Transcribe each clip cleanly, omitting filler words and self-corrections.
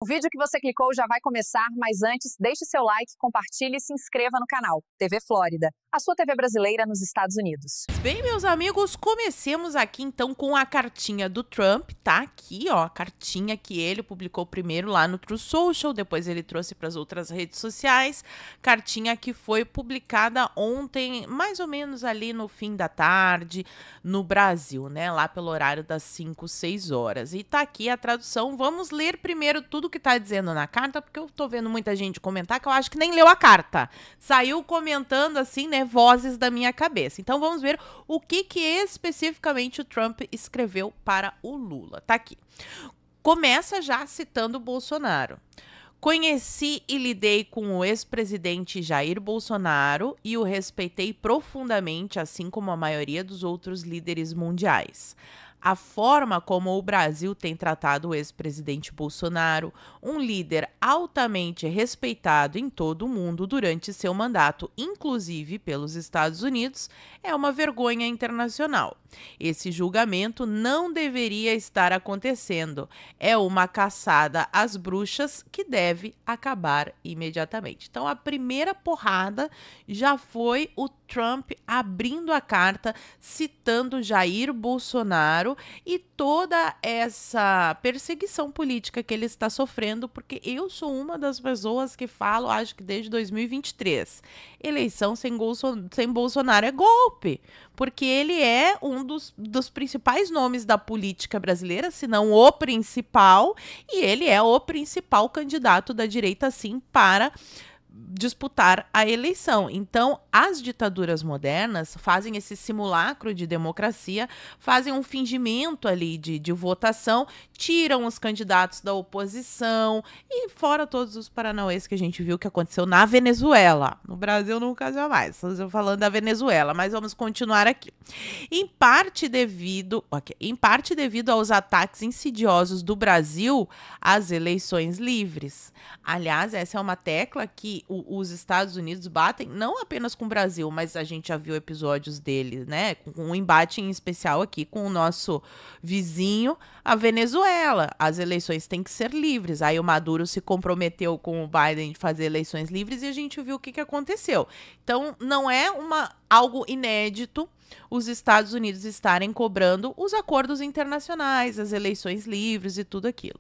O vídeo que você clicou já vai começar, mas antes, deixe seu like, compartilhe e se inscreva no canal. TV Flórida, a sua TV brasileira nos Estados Unidos. Bem, meus amigos, comecemos aqui então com a cartinha do Trump, tá? Aqui, ó, a cartinha que ele publicou primeiro lá no Truth Social, depois ele trouxe para as outras redes sociais. Cartinha que foi publicada ontem, mais ou menos ali no fim da tarde, no Brasil, né? Lá pelo horário das 5, 6 horas. E tá aqui a tradução. Vamos ler primeiro tudo que tá dizendo na carta, porque eu tô vendo muita gente comentar que eu acho que nem leu a carta. Saiu comentando assim, né, vozes da minha cabeça. Então vamos ver o que especificamente o Trump escreveu para o Lula. Tá aqui. Começa já citando o Bolsonaro. Conheci e lidei com o ex-presidente Jair Bolsonaro e o respeitei profundamente, assim como a maioria dos outros líderes mundiais. A forma como o Brasil tem tratado o ex-presidente Bolsonaro, um líder altamente respeitado em todo o mundo durante seu mandato, inclusive pelos Estados Unidos, é uma vergonha internacional. Esse julgamento não deveria estar acontecendo. É uma caçada às bruxas que deve acabar imediatamente. Então, a primeira porrada já foi o Trump abrindo a carta, citando Jair Bolsonaro e toda essa perseguição política que ele está sofrendo, porque eu sou uma das pessoas que falo, acho que desde 2023, eleição sem Bolsonaro é golpe, porque ele é um dos principais nomes da política brasileira, se não o principal, e ele é o principal candidato da direita, sim, para disputar a eleição. Então, as ditaduras modernas fazem esse simulacro de democracia, fazem um fingimento ali de votação, tiram os candidatos da oposição e fora todos os paranauês que a gente viu que aconteceu na Venezuela. No Brasil, nunca jamais. Estou falando da Venezuela, mas vamos continuar aqui. Em parte devido aos ataques insidiosos do Brasil às eleições livres. Aliás, essa é uma tecla que os Estados Unidos batem, não apenas com o Brasil, mas a gente já viu episódios dele, né? Com um embate em especial aqui com o nosso vizinho, a Venezuela. As eleições têm que ser livres. Aí o Maduro se comprometeu com o Biden de fazer eleições livres e a gente viu o que aconteceu. Então, não é algo inédito os Estados Unidos estarem cobrando os acordos internacionais, as eleições livres e tudo aquilo.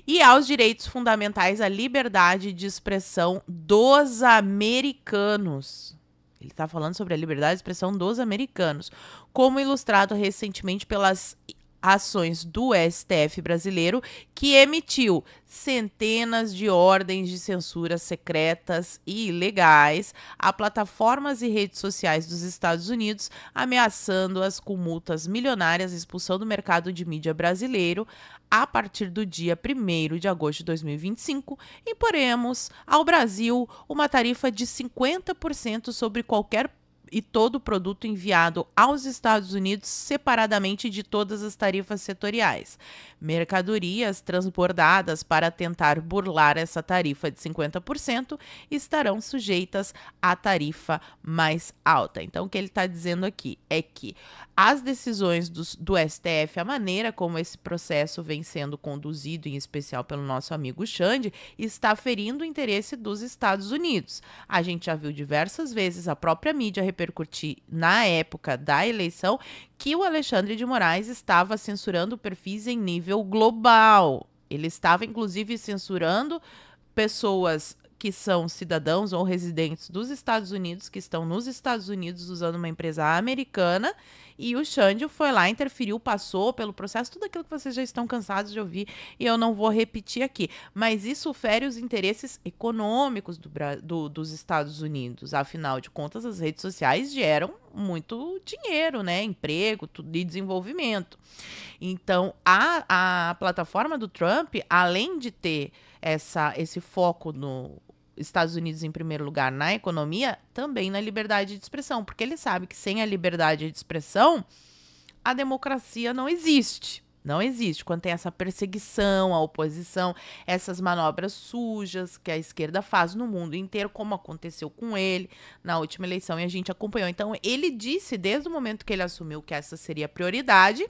E aos direitos fundamentais, a liberdade de expressão dos americanos. Ele está falando sobre a liberdade de expressão dos americanos, como ilustrado recentemente pelas ações do STF brasileiro, que emitiu centenas de ordens de censura secretas e ilegais a plataformas e redes sociais dos Estados Unidos, ameaçando-as com multas milionárias e expulsão do mercado de mídia brasileiro. A partir do dia 1º de agosto de 2025, imporemos ao Brasil uma tarifa de 50% sobre qualquer e todo produto enviado aos Estados Unidos separadamente de todas as tarifas setoriais. Mercadorias transbordadas para tentar burlar essa tarifa de 50% estarão sujeitas à tarifa mais alta. Então, o que ele está dizendo aqui é que as decisões do STF, a maneira como esse processo vem sendo conduzido, em especial pelo nosso amigo Xande, está ferindo o interesse dos Estados Unidos. A gente já viu diversas vezes a própria mídia repercutir na época da eleição que o Alexandre de Moraes estava censurando perfis em nível global. Ele estava, inclusive, censurando pessoas que são cidadãos ou residentes dos Estados Unidos, que estão nos Estados Unidos usando uma empresa americana, e o Xande foi lá, interferiu, passou pelo processo, tudo aquilo que vocês já estão cansados de ouvir, e eu não vou repetir aqui. Mas isso fere os interesses econômicos dos Estados Unidos. Afinal de contas, as redes sociais geram muito dinheiro, né? Emprego e desenvolvimento. Então, a plataforma do Trump, além de ter esse foco no Estados Unidos em primeiro lugar na economia, também na liberdade de expressão, porque ele sabe que sem a liberdade de expressão, a democracia não existe. Não existe. Quando tem essa perseguição à oposição, essas manobras sujas que a esquerda faz no mundo inteiro, como aconteceu com ele na última eleição e a gente acompanhou. Então, ele disse desde o momento que ele assumiu que essa seria a prioridade,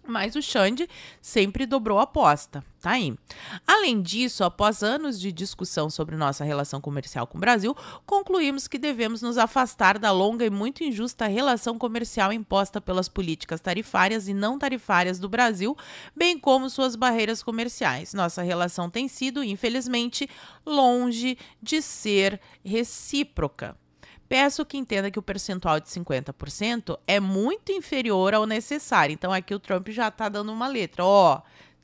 Mas o Xande sempre dobrou a aposta, tá aí. Além disso, após anos de discussão sobre nossa relação comercial com o Brasil, concluímos que devemos nos afastar da longa e muito injusta relação comercial imposta pelas políticas tarifárias e não tarifárias do Brasil, bem como suas barreiras comerciais. Nossa relação tem sido, infelizmente, longe de ser recíproca. Peço que entenda que o percentual de 50% é muito inferior ao necessário. Então, aqui o Trump já está dando uma letra.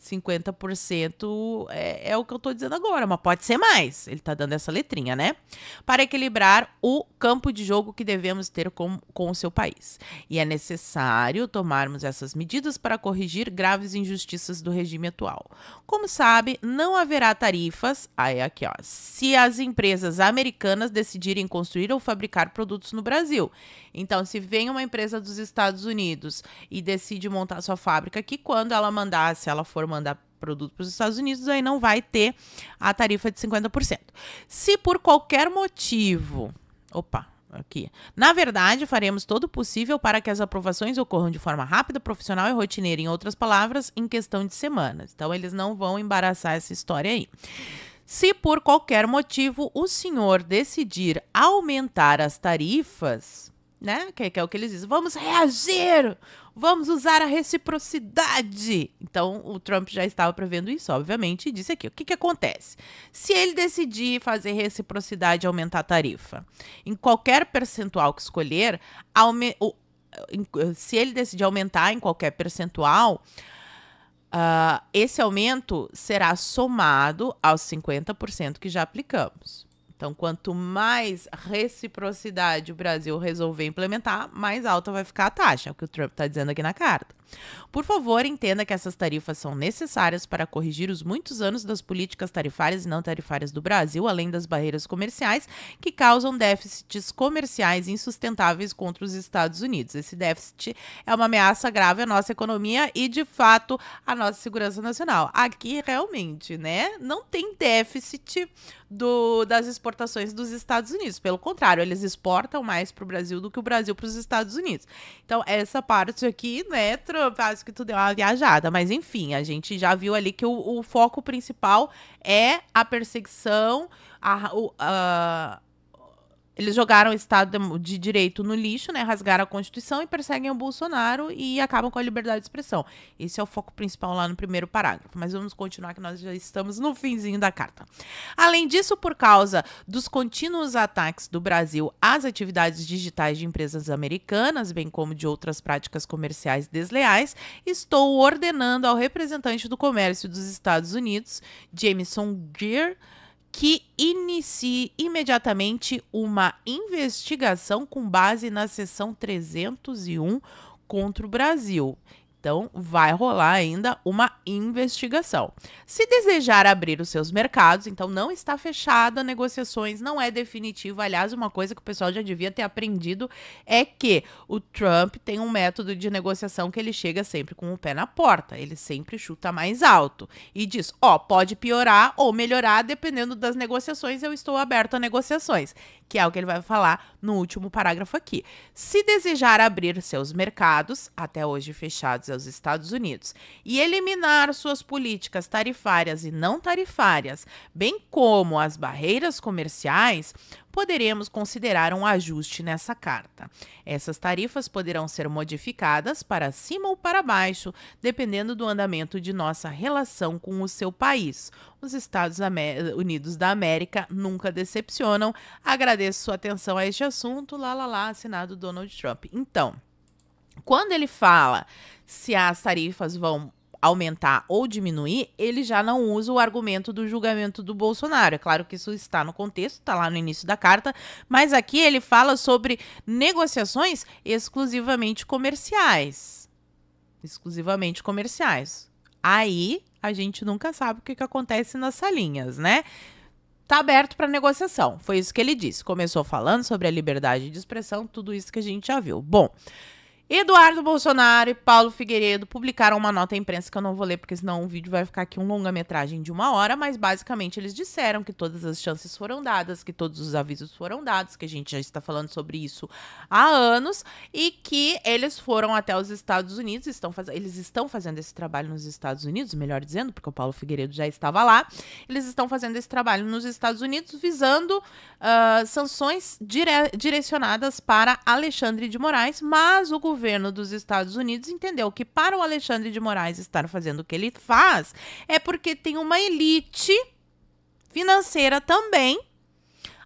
50% é o que eu estou dizendo agora, mas pode ser mais. Ele está dando essa letrinha, né? Para equilibrar o campo de jogo que devemos ter com o seu país. E é necessário tomarmos essas medidas para corrigir graves injustiças do regime atual. Como sabe, não haverá tarifas, aqui ó, se as empresas americanas decidirem construir ou fabricar produtos no Brasil. Então, se vem uma empresa dos Estados Unidos e decide montar sua fábrica aqui, quando ela mandar, se ela for mandar produto para os Estados Unidos, aí não vai ter a tarifa de 50%. Se por qualquer motivo... aqui. Na verdade, faremos todo o possível para que as aprovações ocorram de forma rápida, profissional e rotineira, em outras palavras, em questão de semanas. Então, eles não vão embaraçar essa história aí. Se por qualquer motivo o senhor decidir aumentar as tarifas, né? Que é o que eles dizem, vamos reagir, vamos usar a reciprocidade. Então, o Trump já estava prevendo isso, obviamente, e disse aqui, o que acontece? Se ele decidir fazer reciprocidade e aumentar a tarifa, em qualquer percentual que escolher, se ele decidir aumentar em qualquer percentual, esse aumento será somado aos 50% que já aplicamos. Então, quanto mais reciprocidade o Brasil resolver implementar, mais alta vai ficar a taxa, é o que o Trump está dizendo aqui na carta. Por favor, entenda que essas tarifas são necessárias para corrigir os muitos anos das políticas tarifárias e não tarifárias do Brasil, além das barreiras comerciais que causam déficits comerciais insustentáveis contra os Estados Unidos. Esse déficit é uma ameaça grave à nossa economia e, de fato, à nossa segurança nacional. Aqui, realmente, né, não tem déficit das exportações dos Estados Unidos. Pelo contrário, eles exportam mais para o Brasil do que o Brasil para os Estados Unidos. Então, essa parte aqui, né, acho que tu deu uma viajada, mas enfim, a gente já viu ali que o foco principal é a perseguição, eles jogaram o Estado de Direito no lixo, né? Rasgaram a Constituição e perseguem o Bolsonaro e acabam com a liberdade de expressão. Esse é o foco principal lá no primeiro parágrafo. Mas vamos continuar que nós já estamos no finzinho da carta. Além disso, por causa dos contínuos ataques do Brasil às atividades digitais de empresas americanas, bem como de outras práticas comerciais desleais, estou ordenando ao representante do comércio dos Estados Unidos, Jamieson Greer, que inicie imediatamente uma investigação com base na seção 301 contra o Brasil. Então, vai rolar ainda uma investigação. Se desejar abrir os seus mercados, então não está fechada negociações, não é definitivo. Aliás, uma coisa que o pessoal já devia ter aprendido é que o Trump tem um método de negociação que ele chega sempre com o pé na porta. Ele sempre chuta mais alto e diz, pode piorar ou melhorar dependendo das negociações, eu estou aberto a negociações, que é o que ele vai falar no último parágrafo aqui. Se desejar abrir seus mercados, até hoje fechados aos Estados Unidos, e eliminar suas políticas tarifárias e não tarifárias, bem como as barreiras comerciais, poderemos considerar um ajuste nessa carta. Essas tarifas poderão ser modificadas para cima ou para baixo, dependendo do andamento de nossa relação com o seu país. Os Estados Unidos da América nunca decepcionam. Agradeço sua atenção a este assunto. Assinado Donald Trump. Então, quando ele fala se as tarifas vão aumentar ou diminuir, ele já não usa o argumento do julgamento do Bolsonaro. É claro que isso está no contexto, está lá no início da carta, mas aqui ele fala sobre negociações exclusivamente comerciais. Exclusivamente comerciais. Aí, a gente nunca sabe o que acontece nas salinhas, né? Tá aberto para negociação. Foi isso que ele disse. Começou falando sobre a liberdade de expressão, tudo isso que a gente já viu. Bom, Eduardo Bolsonaro e Paulo Figueiredo publicaram uma nota à imprensa que eu não vou ler, porque senão o vídeo vai ficar aqui um longa-metragem de 1 hora, mas basicamente eles disseram que todas as chances foram dadas, que todos os avisos foram dados, que a gente já está falando sobre isso há anos, e que eles foram até os Estados Unidos, eles estão fazendo esse trabalho nos Estados Unidos, melhor dizendo, porque o Paulo Figueiredo já estava lá, eles estão fazendo esse trabalho nos Estados Unidos visando sanções direcionadas para Alexandre de Moraes, mas o governo dos Estados Unidos entendeu que para o Alexandre de Moraes estar fazendo o que ele faz é porque tem uma elite financeira também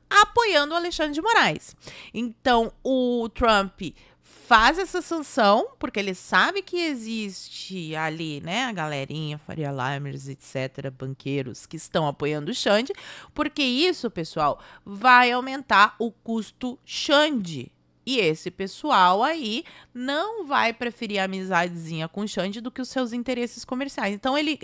apoiando o Alexandre de Moraes. Então, o Trump faz essa sanção, porque ele sabe que existe ali, né, a galerinha, Faria Limers, etc., banqueiros que estão apoiando o Xande, porque isso, pessoal, vai aumentar o custo Xande. E esse pessoal aí não vai preferir a amizadezinha com o Xande do que os seus interesses comerciais. Então, ele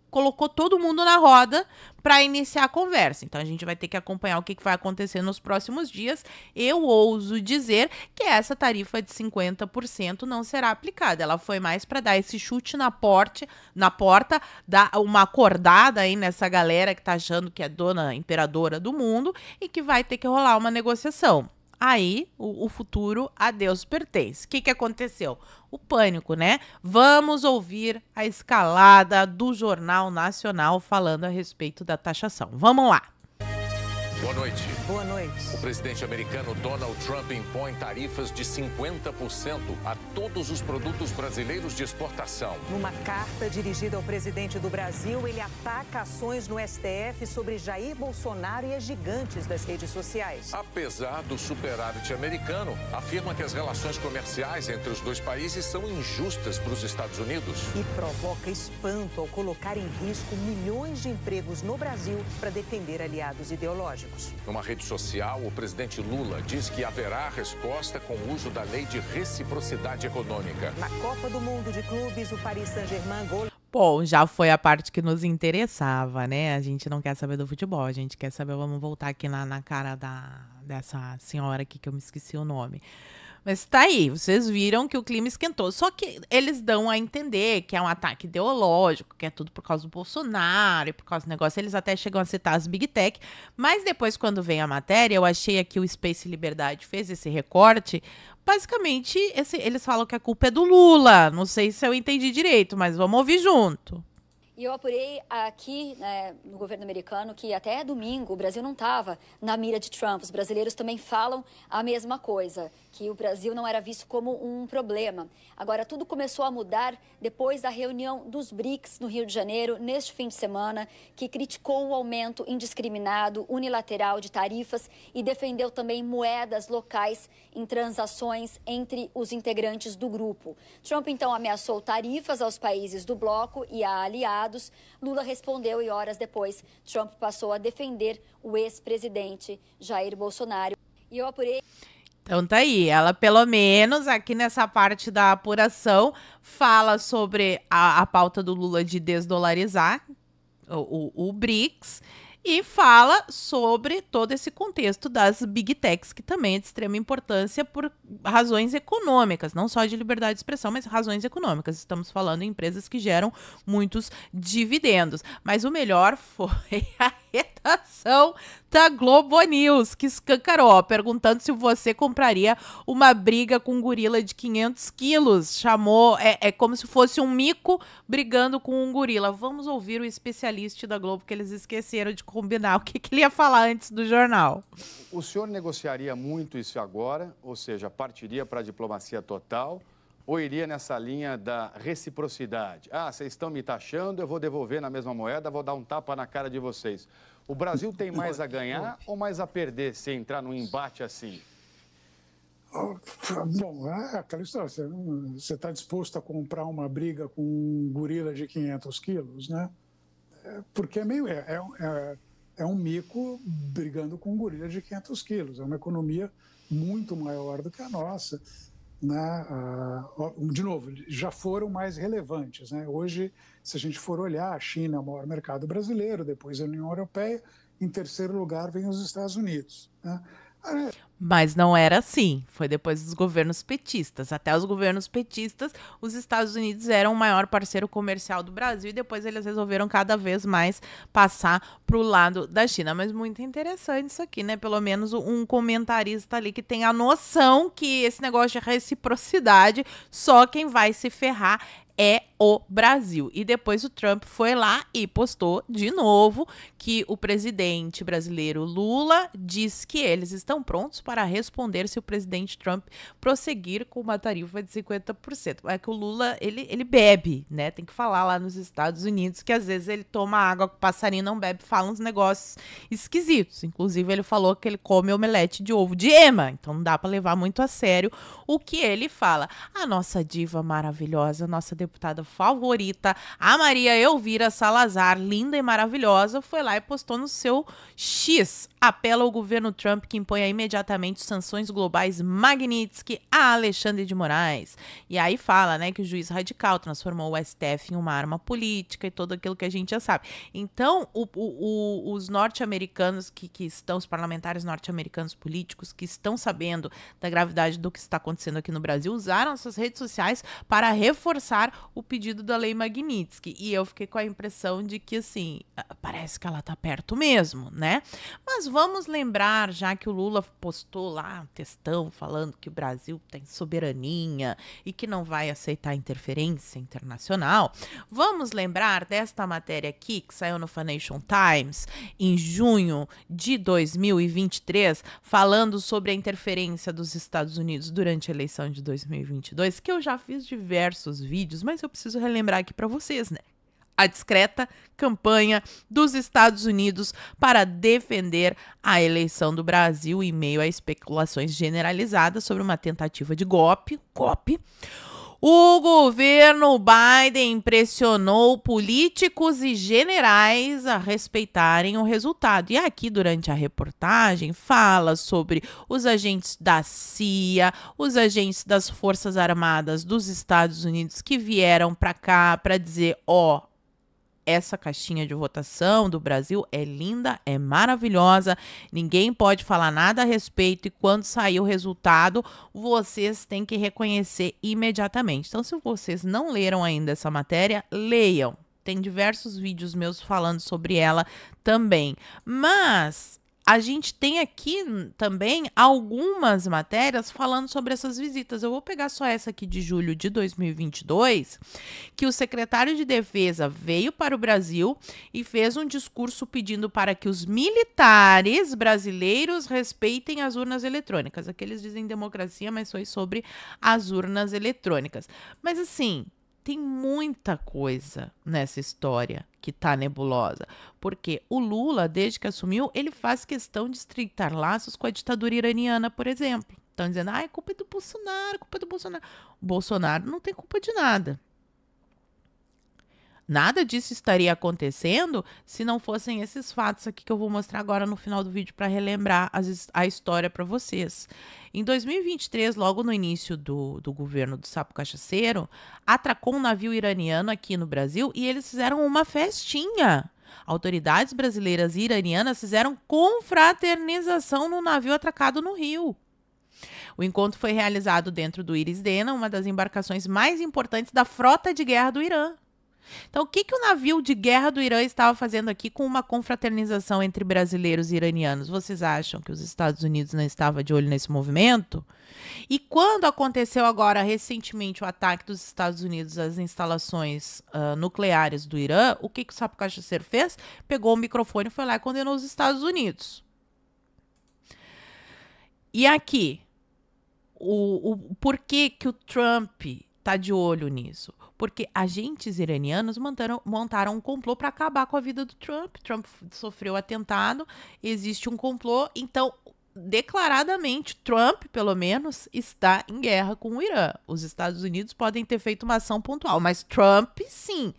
colocou todo mundo na roda para iniciar a conversa. Então, a gente vai ter que acompanhar o que vai acontecer nos próximos dias. Eu ouso dizer que essa tarifa de 50% não será aplicada. Ela foi mais para dar esse chute na porta, dar uma acordada aí nessa galera que tá achando que é dona imperadora do mundo e que vai ter que rolar uma negociação. Aí, o futuro a Deus pertence. O que aconteceu? O pânico, né? Vamos ouvir a escalada do Jornal Nacional falando a respeito da taxação. Vamos lá. Boa noite. Boa noite. O presidente americano Donald Trump impõe tarifas de 50% a todos os produtos brasileiros de exportação. Numa carta dirigida ao presidente do Brasil, ele ataca ações no STF sobre Jair Bolsonaro e as gigantes das redes sociais. Apesar do superávit americano, afirma que as relações comerciais entre os dois países são injustas para os Estados Unidos. E provoca espanto ao colocar em risco milhões de empregos no Brasil para defender aliados ideológicos. Numa rede social, o presidente Lula diz que haverá resposta com o uso da lei de reciprocidade econômica. Na Copa do Mundo de Clubes, o Paris Saint-Germain Bom, já foi a parte que nos interessava, né? A gente não quer saber do futebol, a gente quer saber, vamos voltar aqui na cara dessa senhora aqui que eu me esqueci o nome. Mas tá aí, vocês viram que o clima esquentou. Só que eles dão a entender que é um ataque ideológico, que é tudo por causa do Bolsonaro e por causa do negócio. Eles até chegam a citar as Big Tech. Mas depois, quando vem a matéria, eu achei aqui o Space Liberdade fez esse recorte. Basicamente, eles falam que a culpa é do Lula. Não sei se eu entendi direito, mas vamos ouvir junto. E eu apurei aqui, né, no governo americano que até domingo o Brasil não estava na mira de Trump. Os brasileiros também falam a mesma coisa, que o Brasil não era visto como um problema. Agora, tudo começou a mudar depois da reunião dos BRICS no Rio de Janeiro, neste fim de semana, que criticou o aumento indiscriminado, unilateral de tarifas e defendeu também moedas locais em transações entre os integrantes do grupo. Trump, então, ameaçou tarifas aos países do bloco e a aliados. Lula respondeu e, horas depois, Trump passou a defender o ex-presidente Jair Bolsonaro. E eu apurei... Então tá aí, ela pelo menos aqui nessa parte da apuração fala sobre a pauta do Lula de desdolarizar o BRICS e fala sobre todo esse contexto das Big Techs, que também é de extrema importância por razões econômicas, não só de liberdade de expressão, mas razões econômicas. Estamos falando em empresas que geram muitos dividendos. Mas o melhor foi a redação da Globo News, que escancarou, perguntando se você compraria uma briga com um gorila de 500 quilos. Chamou, é como se fosse um mico brigando com um gorila. Vamos ouvir o especialista da Globo, que eles esqueceram de combinar o que ele ia falar antes do jornal. O senhor negociaria muito isso agora, ou seja, partiria para a diplomacia total, ou iria nessa linha da reciprocidade? Ah, vocês estão me taxando, eu vou devolver na mesma moeda, vou dar um tapa na cara de vocês. O Brasil tem mais a ganhar ou mais a perder se entrar num embate assim? Bom, é aquela história, você está disposto a comprar uma briga com um gorila de 500 quilos, né? Porque é um mico brigando com um gorila de 500 quilos, é uma economia muito maior do que a nossa, né? De novo, já foram mais relevantes, né? Hoje, se a gente for olhar, a China é o maior mercado brasileiro, depois a União Europeia, em terceiro lugar vem os Estados Unidos, né? Mas não era assim, foi depois dos governos petistas. Até os governos petistas, os Estados Unidos eram o maior parceiro comercial do Brasil e depois eles resolveram cada vez mais passar para o lado da China. Mas muito interessante isso aqui, né? Pelo menos um comentarista ali que tem a noção que esse negócio de reciprocidade, só quem vai se ferrar é o Brasil. E depois o Trump foi lá e postou de novo que o presidente brasileiro Lula diz que eles estão prontos para responder se o presidente Trump prosseguir com uma tarifa de 50%. É que o Lula, ele bebe, né? Tem que falar lá nos Estados Unidos que às vezes ele toma água com passarinho, não bebe, fala uns negócios esquisitos. Inclusive ele falou que ele come omelete de ovo de ema, então não dá para levar muito a sério o que ele fala. A nossa diva maravilhosa, nossa deputada favorita, a Maria Elvira Salazar, linda e maravilhosa, foi lá e postou no seu X. Apela ao governo Trump que imponha imediatamente sanções globais Magnitsky a Alexandre de Moraes. E aí fala, né, que o juiz radical transformou o STF em uma arma política e tudo aquilo que a gente já sabe. Então, os norte-americanos que estão, os parlamentares norte-americanos políticos que estão sabendo da gravidade do que está acontecendo aqui no Brasil, usaram suas redes sociais para reforçar o pedido da lei Magnitsky. E eu fiquei com a impressão de que, assim, parece que ela tá perto mesmo, né? Mas vamos lembrar, já que o Lula postou lá um textão falando que o Brasil tem soberania e que não vai aceitar interferência internacional, vamos lembrar desta matéria aqui que saiu no Financial Times em junho de 2023, falando sobre a interferência dos Estados Unidos durante a eleição de 2022, que eu já fiz diversos vídeos, mas eu preciso relembrar aqui para vocês, né? A discreta campanha dos Estados Unidos para defender a eleição do Brasil em meio a especulações generalizadas sobre uma tentativa de golpe. O governo Biden pressionou políticos e generais a respeitarem o resultado. E aqui, durante a reportagem, fala sobre os agentes da CIA, os agentes das Forças Armadas dos Estados Unidos que vieram para cá para dizer, essa caixinha de votação do Brasil é linda, é maravilhosa, ninguém pode falar nada a respeito e quando sair o resultado, vocês têm que reconhecer imediatamente. Então, se vocês não leram ainda essa matéria, leiam. Tem diversos vídeos meus falando sobre ela também. Mas a gente tem aqui também algumas matérias falando sobre essas visitas. Eu vou pegar só essa aqui de julho de 2022, que o secretário de Defesa veio para o Brasil e fez um discurso pedindo para que os militares brasileiros respeitem as urnas eletrônicas. Aqui eles dizem democracia, mas foi sobre as urnas eletrônicas. Mas assim, tem muita coisa nessa história que tá nebulosa, porque o Lula, desde que assumiu, ele faz questão de estreitar laços com a ditadura iraniana, por exemplo. Estão dizendo, é culpa do Bolsonaro, culpa do Bolsonaro. O Bolsonaro não tem culpa de nada. Nada disso estaria acontecendo se não fossem esses fatos aqui que eu vou mostrar agora no final do vídeo para relembrar a história para vocês. Em 2023, logo no início do governo do Sapo Cachaceiro, atracou um navio iraniano aqui no Brasil e eles fizeram uma festinha. Autoridades brasileiras e iranianas fizeram confraternização no navio atracado no Rio. O encontro foi realizado dentro do Iris Dena, uma das embarcações mais importantes da frota de guerra do Irã. Então, o que o navio de guerra do Irã estava fazendo aqui com uma confraternização entre brasileiros e iranianos? Vocês acham que os Estados Unidos não estavam de olho nesse movimento? E quando aconteceu agora, recentemente, o ataque dos Estados Unidos às instalações nucleares do Irã, o que o Sapo Cachaceiro fez? Pegou o microfone e foi lá e condenou os Estados Unidos. E aqui, o porquê que o Trump está de olho nisso? Porque agentes iranianos montaram um complô para acabar com a vida do Trump. Trump sofreu atentado, existe um complô. Então, declaradamente, Trump, pelo menos, está em guerra com o Irã. Os Estados Unidos podem ter feito uma ação pontual, mas Trump, sim,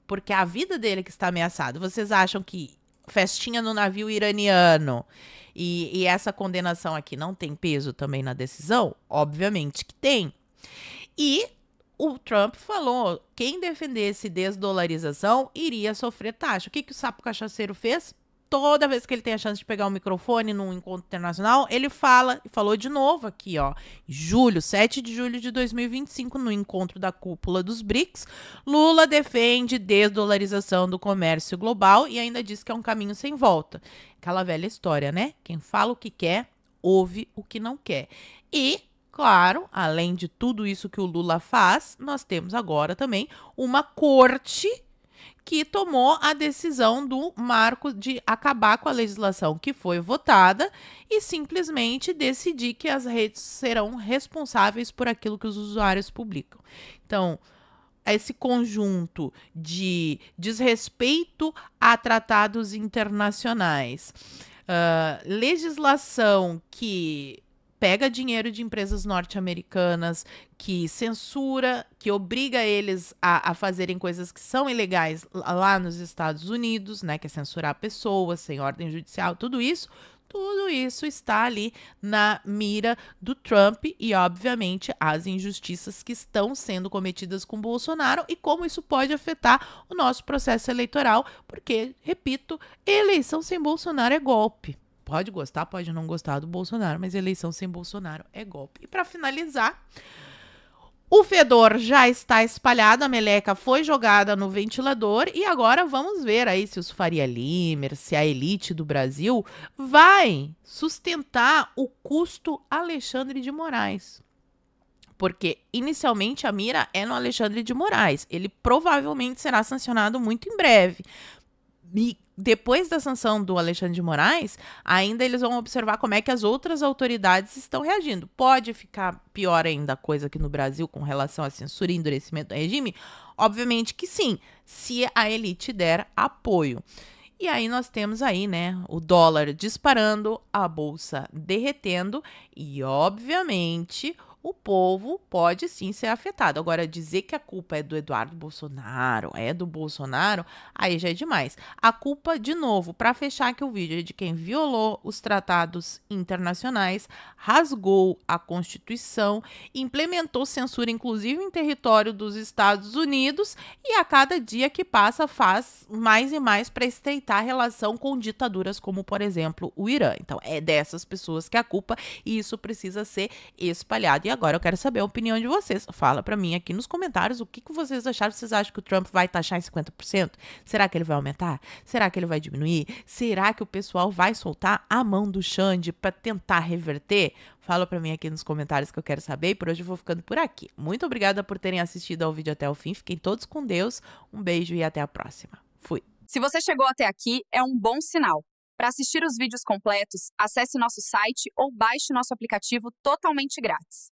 porque a vida dele que está ameaçada. Vocês acham que festinha no navio iraniano e essa condenação aqui não tem peso também na decisão? Obviamente que tem. E o Trump falou, quem defendesse desdolarização iria sofrer taxa. O que o Sapo Cachaceiro fez? toda vez que ele tem a chance de pegar o microfone num encontro internacional, ele fala, e falou de novo aqui, ó, 7 de julho de 2025, no encontro da cúpula dos BRICS, Lula defende desdolarização do comércio global e ainda diz que é um caminho sem volta. Aquela velha história, né? Quem fala o que quer, ouve o que não quer. E, claro, além de tudo isso que o Lula faz, nós temos agora também uma corte que tomou a decisão do marco de acabar com a legislação que foi votada e simplesmente decidir que as redes serão responsáveis por aquilo que os usuários publicam. Então, esse conjunto de desrespeito a tratados internacionais, legislação que pega dinheiro de empresas norte-americanas, que censura, que obriga eles a fazerem coisas que são ilegais lá nos Estados Unidos, né, que é censurar pessoas sem ordem judicial, tudo isso está ali na mira do Trump e, obviamente, as injustiças que estão sendo cometidas com Bolsonaro e como isso pode afetar o nosso processo eleitoral, porque, repito, eleição sem Bolsonaro é golpe. Pode gostar, pode não gostar do Bolsonaro, mas eleição sem Bolsonaro é golpe. E para finalizar, o fedor já está espalhado, a meleca foi jogada no ventilador e agora vamos ver aí se os Faria Limer, se a elite do Brasil vai sustentar o custo Alexandre de Moraes. Porque inicialmente a mira é no Alexandre de Moraes. Ele provavelmente será sancionado muito em breve. E depois da sanção do Alexandre de Moraes, ainda eles vão observar como é que as outras autoridades estão reagindo. Pode ficar pior ainda a coisa aqui no Brasil com relação à censura e endurecimento do regime? Obviamente que sim, se a elite der apoio. E aí nós temos aí, né, o dólar disparando, a bolsa derretendo e, obviamente, o povo pode sim ser afetado. Agora, dizer que a culpa é do Eduardo Bolsonaro, é do Bolsonaro, aí já é demais. A culpa, de novo, para fechar aqui o vídeo, é de quem violou os tratados internacionais, rasgou a Constituição, implementou censura, inclusive em território dos Estados Unidos, e a cada dia que passa faz mais e mais para estreitar a relação com ditaduras como, por exemplo, o Irã. Então, é dessas pessoas que é a culpa e isso precisa ser espalhado. E agora eu quero saber a opinião de vocês. Fala pra mim aqui nos comentários o que vocês acharam. Vocês acham que o Trump vai taxar em 50%? Será que ele vai aumentar? Será que ele vai diminuir? Será que o pessoal vai soltar a mão do Xande pra tentar reverter? Fala pra mim aqui nos comentários que eu quero saber. E por hoje eu vou ficando por aqui. Muito obrigada por terem assistido ao vídeo até o fim. Fiquem todos com Deus. Um beijo e até a próxima. Fui. Se você chegou até aqui, é um bom sinal. Para assistir os vídeos completos, acesse nosso site ou baixe nosso aplicativo totalmente grátis.